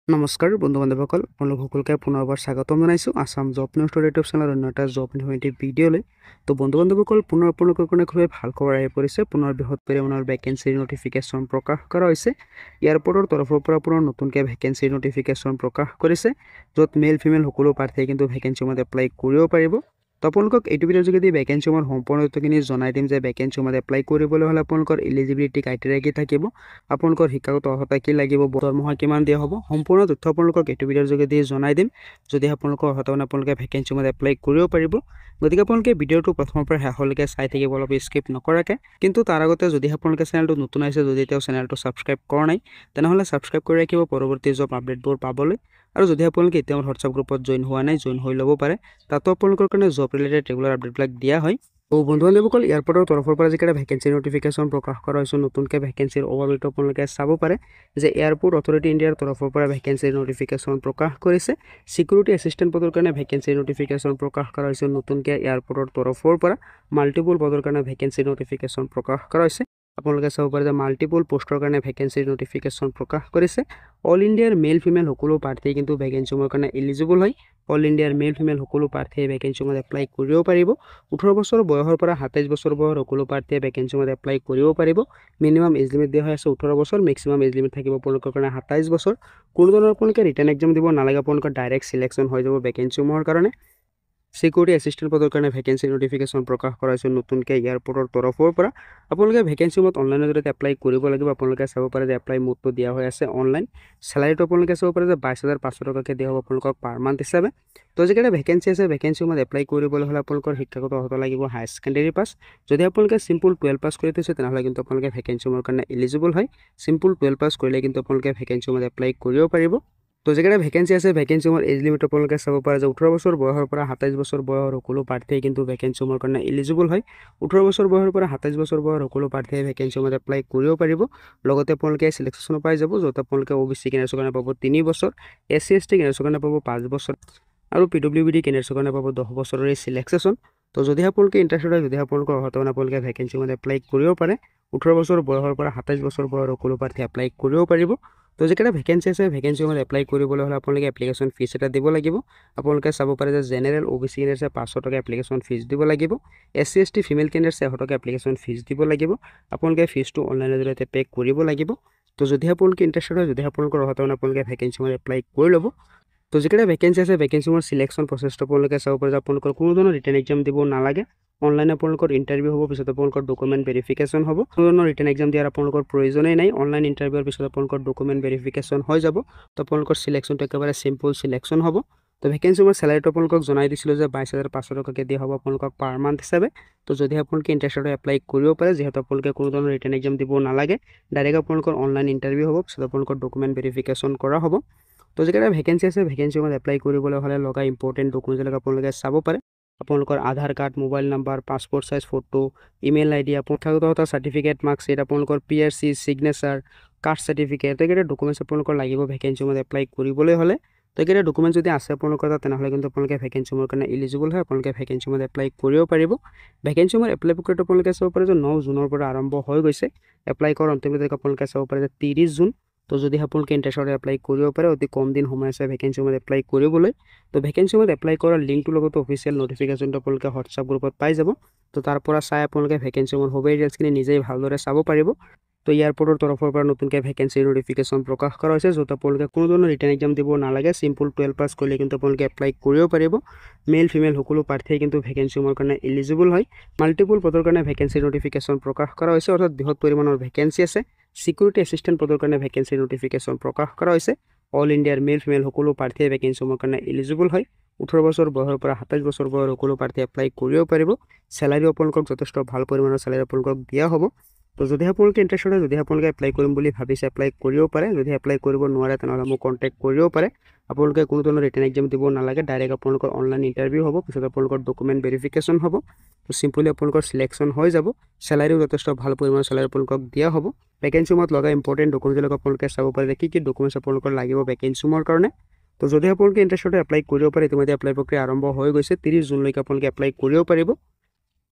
নমস্কাৰ বন্ধু বান্ধৱসকল আপোনালোক সকলোকে পুনৰবাৰ স্বাগতম জনাইছোঁ আসাম জব নিউজ ইউটিউব চেনেলৰ অন্য এটা জব ইনফৰ্মেটিভ ভিডিঅ'লৈ। তো বন্ধু বান্ধৱসকল পুনৰ আপোনালোকৰ কাৰণে খুবেই ভাল খবৰ আহি পৰিছে। পুনৰ বৃহৎ পৰিমাণৰ ভেকেঞ্চিৰ নটিফিকেশ্যন প্ৰকাশ কৰা হৈছে। এয়াৰপৰ্টৰ তৰফৰ পৰা পুনৰ নতুনকৈ ভেকেঞ্চিৰ নটিফিকেশ্যন প্ৰকাশ কৰিছে, য'ত মেল ফিমেল সকলো প্ৰাৰ্থীয়ে কিন্তু ভেকেঞ্চিসমূহত এপ্লাই কৰিব পাৰিব। তো আপোনালোকক এইটো ভিডিঅ'ৰ যোগেদি ভেকেঞ্চিসমূহৰ সম্পূৰ্ণ তথ্যখিনি জনাই দিম যে ভেকেঞ্চিসমূহত এপ্লাই কৰিবলৈ হ'লে আপোনালোকৰ এলিজিবিলিটি ক্ৰাইটেৰিয়া কি থাকিব, আপোনালোকৰ শিক্ষাগত অৰ্হতা কি লাগিব, দৰমহা কিমান দিয়া হ'ব, সম্পূৰ্ণ তথ্য আপোনালোকক এইটো ভিডিঅ'ৰ যোগেদি জনাই দিম। যদি আপোনালোকৰ অৰ্হতা আপোনালোকে ভেকেঞ্চিসমূহত এপ্লাই কৰিব পাৰিব, গতিকে আপোনালোকে ভিডিঅ'টো প্ৰথমৰ পৰা শেষলৈকে চাই থাকিব, অলপ স্কিপ নকৰাকৈ। কিন্তু তাৰ আগতে যদি আপোনালোকে চেনেলটো নতুন আহিছে, যদি তেওঁ চেনেলটো ছাবস্ক্ৰাইব কৰা নাই, তেনেহ'লে ছাবস্ক্ৰাইব কৰি ৰাখিব পৰৱৰ্তী জব আপডেটবোৰ পাবলৈ। আৰু যদি আপোনালোকে এতিয়া মোৰ হোৱাটছআপ গ্ৰুপত জইন হোৱা নাই, জইন হৈ ল'ব পাৰে। তাতো আপোনালোকৰ কাৰণে জব ৰিলেটেড ৰেগুলাৰ আপডেটবিলাক দিয়া হয়। তো বন্ধু বান্ধৱসকল, এয়াৰপৰ্টৰ তৰফৰ পৰা যিকেইটা ভেকেঞ্চিৰ নটিফিকেশ্যন প্ৰকাশ কৰা হৈছে, নতুনকৈ ভেকেঞ্চিৰ অভাৰভিউটো আপোনালোকে চাব পাৰে যে এয়াৰপৰ্ট অথৰিটি ইণ্ডিয়াৰ তৰফৰ পৰা ভেকেঞ্চিৰ নটিফিকেশ্যন প্ৰকাশ কৰিছে। চিকিউৰিটি এছিষ্টেণ্ট পদৰ কাৰণে ভেকেঞ্চিৰ নটিফিকেশ্যন প্ৰকাশ কৰা হৈছে নতুনকৈ এয়াৰপৰ্টৰ তৰফৰ পৰা। মাল্টিপল পদৰ কাৰণে ভেকেঞ্চিৰ নটিফিকেশ্যন প্ৰকাশ কৰা হৈছে। আপোনালোকে চাব পাৰে যে মাল্টিপল পোষ্টৰ কাৰণে ভেকেঞ্চিৰ নটিফিকেশ্যন প্ৰকাশ কৰিছে। অল ইণ্ডিয়াৰ মেল ফিমেল সকলো প্ৰাৰ্থীয়ে কিন্তু ভেকেঞ্চিসমূহৰ কাৰণে এলিজিবল হয়। অল ইণ্ডিয়াৰ মেল ফিমেল সকলো প্ৰাৰ্থীয়ে ভেকেঞ্চিসমূহত এপ্লাই কৰিব পাৰিব। 18 বছৰ বয়সৰ পৰা 27 বছৰ বয়সৰ সকলো প্ৰাৰ্থীয়ে ভেকেঞ্চিসমূহত এপ্লাই কৰিব পাৰিব। মিনিমাম এজ লিমিট দিয়া হৈ আছে 18 বছৰ, মেক্সিমাম এজ লিমিট থাকিব আপোনালোকৰ কাৰণে 27 বছৰ। কোনো ধৰণৰ আপোনালোকে ৰিটাৰ্ণ এক্সাম দিব নালাগে, আপোনালোকৰ ডাইৰেক্ট চিলেকশ্যন হৈ যাব ভেকেঞ্চিসমূহৰ কাৰণে। চিকিউৰিটি এছিষ্টেণ্ট পদৰ কাৰণে ভেকেঞ্চিৰ নটিফিকেশ্যন প্ৰকাশ কৰা হৈছে নতুনকৈ এয়াৰপৰ্টৰ তৰফৰ পৰা। আপোনালোকে ভেকেঞ্চিসমূহত অনলাইনৰ জৰিয়তে এপ্লাই কৰিব লাগিব। আপোনালোকে চাব পাৰে যে এপ্লাই মোডটো দিয়া হৈ আছে অনলাইন। চেলাৰীটো আপোনালোকে চাব পাৰে যে 22,500 টকাকৈ দিয়া হ'ব আপোনালোকক পাৰ মান্থ হিচাপে। তো যিকেইটা ভেকেঞ্চি আছে, ভেকেঞ্চিসমূহত এপ্লাই কৰিবলৈ হ'লে আপোনালোকৰ শিক্ষাগত অৰ্হতা লাগিব হায়াৰ ছেকেণ্ডেৰী পাছ। যদি আপোনালোকে চিম্পল 12 পাছ কৰি থৈছে, তেনেহ'লে কিন্তু আপোনালোকে ভেকেঞ্চিসমূহৰ কাৰণে এলিজিবল হয়। চিম্পল 12 পাছ কৰিলে কিন্তু আপোনালোকে ভেকেঞ্চিসমূহত এপ্লাই কৰিব পাৰিব। তো যিকেইটা ভেকেঞ্চি আছে, ভেকেঞ্চিসমূহৰ এজ লিমিট আপোনালোকে চাব পাৰে যে 18 বছৰ বয়সৰ পৰা 27 বছৰ বয়সৰ সকলো প্ৰাৰ্থীয়ে কিন্তু ভেকেঞ্চিসমূহৰ কাৰণে এলিজিবল হয়। 18 বছৰ বয়সৰ পৰা 27 বছৰ বয়সৰ সকলো প্ৰাৰ্থীয়ে ভেকেঞ্চিসমূহত এপ্লাই কৰিব পাৰিব। লগতে আপোনালোকে চিলেকশ্যন পাই যাব, য'ত আপোনালোকে OBC কেণ্ডেডেটছৰ কাৰণে পাব 3 বছৰ, SC ST কেণ্ডেডেটছৰ কাৰণে পাব 5 বছৰ আৰু PWD কেণ্ডেডেটছৰ কাৰণে পাব 10 বছৰৰ চিলেকশ্যন। তো যদি আপোনালোকে ইণ্টাৰেষ্টেড হয়, যদি আপোনালোকৰ অৰ্হতা আপোনালোকে ভেকেঞ্চিসমূহত এপ্লাই কৰিব পাৰে। 18 বছৰ বয়সৰ পৰা 27 বছৰ বয়সৰ সকলো প্ৰাৰ্থীয়ে এপ্লাই কৰিব পাৰিব। তো যিকেইটা ভেকেঞ্চি আছে, ভেকেঞ্চিসমূহত এপ্লাই কৰিবলৈ হ'লে আপোনালোকে এপ্লিকেশ্যন ফিজ এটা দিব লাগিব। আপোনালোকে চাব পাৰে যে জেনেৰেল OBC কেণ্ডেডেটছে 500 টকা এপ্লিকেশ্যন ফিজ দিব লাগিব। SC ST ফিমেল কেণ্ডেডেটছে 100 টকা এপ্লিকেশ্যন ফিজ দিব লাগিব। আপোনালোকে ফিজটো অনলাইনৰ জৰিয়তে পে' কৰিব লাগিব। তো যদি আপোনালোকে ইণ্টাৰেষ্টেড হয়, যদি আপোনালোকৰ অৰ্হতা আপোনালোকে ভেকেঞ্চিসমূহত এপ্লাই কৰি ল'ব। তো যিকেইটা ভেকেঞ্চি আছে, ভেকেঞ্চিসমূহৰ চিলেকশ্যন প্ৰচেছটো আপোনালোকে চাব পাৰে যে আপোনালোকৰ কোনো ধৰণৰ ৰিটাৰ্ণ এক্সাম দিব নালাগে। অনলাইন আপোনালোকৰ ইণ্টাৰভিউ হ'ব, পিছত আপোনালোকৰ ডকুমেণ্ট ভেৰিফিকেশ্যন হ'ব। কোনো ধৰণৰ ৰিটাৰ্ণ এক্সাম দিয়াৰ আপোনালোকৰ প্ৰয়োজনেই নাই। অনলাইন ইণ্টাৰভিউৰ পিছত আপোনালোকৰ ডকুমেণ্ট ভেৰিফিকেশ্যন হৈ যাব। তো আপোনালোকৰ চিলেকশ্যনটো একেবাৰে চিম্পল চিলেকশ্যন হ'ব। তো ভেকেঞ্চিসমূহৰ চেলাৰীটো আপোনালোকক জনাই দিছিলোঁ যে 22,500 টকাকৈ দিয়া হ'ব আপোনালোকক পাৰ মান্থ হিচাপে। তো যদি আপোনালোকে ইণ্টাৰেষ্টেড হয়, এপ্লাই কৰিব পাৰে, যিহেতু আপোনালোকে কোনো ধৰণৰ ৰিটাৰ্ণ এক্সাম দিব নালাগে। ডাইৰেক্ট আপোনালোকৰ অনলাইন ইণ্টাৰভিউ হ'ব, পিছত আপোনালোকৰ ডকুমেণ্ট ভেৰিফিকেশ্যন কৰা হ'ব। তো যিকেইটা ভেকেঞ্চি আছে, ভেকেঞ্চিসমূহত এপ্লাই কৰিবলৈ হ'লে লগা ইম্পৰ্টেণ্ট ডকুমেণ্টবিলাক আপোনালোকে চাব পাৰে। আপোনালোকৰ Aadhaar card, mobile number, passport size photo, email ID, শিক্ষাগত চাৰ্টিফিকেট, মাৰ্কশ্বিট, আপোনালোকৰ PRC, ছিগনেচাৰ, কাষ্ট চাৰ্টিফিকেট, এইকেইটা ডকুমেণ্টছ আপোনালোকৰ লাগিব ভেকেঞ্চিসমূহত এপ্লাই কৰিবলৈ হ'লে। তো এইকেইটা ডকুমেণ্টছ যদি আছে আপোনালোকৰ তাত, তেনেহ'লে কিন্তু আপোনালোকে ভেকেঞ্চিসমূহৰ কাৰণে এলিজিবল হয়। আপোনালোকে ভেকেঞ্চিসমূহত এপ্লাই কৰিব পাৰিব। ভেকেঞ্চিসমূহত এপ্লাই প্ৰক্ৰিয়াটো আপোনালোকে চাব পাৰে যে 9 জুনৰ পৰা আৰম্ভ হৈ গৈছে। এপ্লাই কৰাৰ অন্তিম তাৰিখ আপোনালোকে চাব পাৰে যে 30 জুন। তো যদি আপোনালোকে ইণ্টাৰেষ্টেড এপ্লাই কৰিব পাৰে, অতি কম দিন সময় আছে ভেকেঞ্চিসমূহত এপ্লাই কৰিবলৈ। তো ভেকেঞ্চিসমূহত এপ্লাই কৰাৰ লিংকটোৰ লগত অফিচিয়েল নটিফিকেশ্যনটো আপোনালোকে হোৱাটছআপ গ্ৰুপত পাই যাব। তো তাৰ পৰা চাই আপোনালোকে ভেকেঞ্চিসমূহৰ সবেই ডিটেইলছখিনি নিজেই ভালদৰে চাব পাৰিব। তো এয়াৰপৰ্টৰ তৰফৰ পৰা নতুনকৈ ভেকেঞ্চিৰ নটিফিকেশ্যন প্ৰকাশ কৰা হৈছে, য'ত আপোনালোকে কোনো ধৰণৰ ৰিটাৰ্ণ এক্সাম দিব নালাগে। চিম্পল 12 পাছ কৰিলে কিন্তু আপোনালোকে এপ্লাই কৰিব পাৰিব। মেল ফিমেল সকলো প্ৰাৰ্থীয়ে কিন্তু ভেকেঞ্চিসমূহৰ কাৰণে এলিজিবল হয়। মাল্টিপল পদৰ কাৰণে ভেকেঞ্চিৰ নটিফিকেশ্যন প্ৰকাশ কৰা হৈছে, অৰ্থাৎ বৃহৎ পৰিমাণৰ ভেকেঞ্চি আছে। চিকিউৰিটি এছিষ্টেণ্ট পদৰ কাৰণে ভেকেঞ্চিৰ নটিফিকেশ্যন প্ৰকাশ কৰা হৈছে। অল ইণ্ডিয়াৰ মেল ফিমেল সকলো প্ৰাৰ্থীয়ে ভেকেঞ্চিসমূহৰ কাৰণে এলিজিবল হয়। 18 বছৰ বয়সৰ পৰা 27 বছৰ বয়সৰ সকলো প্ৰাৰ্থীয়ে এপ্লাই কৰিব পাৰিব। চেলাৰীও আপোনালোকক যথেষ্ট ভাল পৰিমাণৰ চেলাৰী আপোনালোকক দিয়া হ'ব। তো যদি আপোনালোকে ইণ্টাৰেষ্টেড হয়, যদি আপোনালোকে এপ্লাই কৰিম বুলি ভাবিছে, এপ্লাই কৰিব পাৰে। যদি এপ্লাই কৰিব নোৱাৰে, তেনেহ'লে মোক কণ্টেক্ট কৰিব পাৰে। আপোনালোকে কোনো ধৰণৰ ৰিটাৰ্ণ এক্সাম দিব নালাগে। ডাইৰেক্ট আপোনালোকৰ অনলাইন ইণ্টাৰভিউ হ'ব, পিছত আপোনালোকৰ ডকুমেণ্ট ভেৰিফিকেশ্যন হ'ব। তো চিম্পলি আপোনালোকৰ চিলেকশ্যন হৈ যাব। চেলাৰীও যথেষ্ট ভাল পৰিমাণৰ চেলাৰী আপোনালোকক দিয়া হ'ব। ভেকেঞ্চিসমূহত লগা ইম্পৰ্টেণ্ট ডকুমেণ্টবিলাক আপোনালোকে চাব পাৰে যে কি ডকুমেণ্টছ আপোনালোকৰ লাগিব ভেকেঞ্চিসমূহৰ কাৰণে। তো যদি আপোনালোকে ইণ্টাৰেষ্টেড হয়, এপ্লাই কৰিব পাৰে। ইতিমধ্যে এপ্লাই প্ৰক্ৰিয়া আৰম্ভ হৈ গৈছে। 30 জুনলৈকে আপোনালোকে এপ্লাই কৰিব পাৰিব।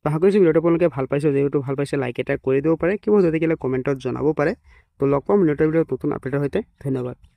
আশা কৰিছোঁ ভিডিঅ'টো আপোনালোকে ভাল পাইছে। যিহেতু ভাল পাইছে, লাইক এটা কৰি দিব পাৰে, কিবা যদি কিবা কমেণ্টত জনাব পাৰে। তো লগ পাম নেক্সট ভিডিঅ'ত নতুন আপডেটৰ সৈতে। ধন্যবাদ।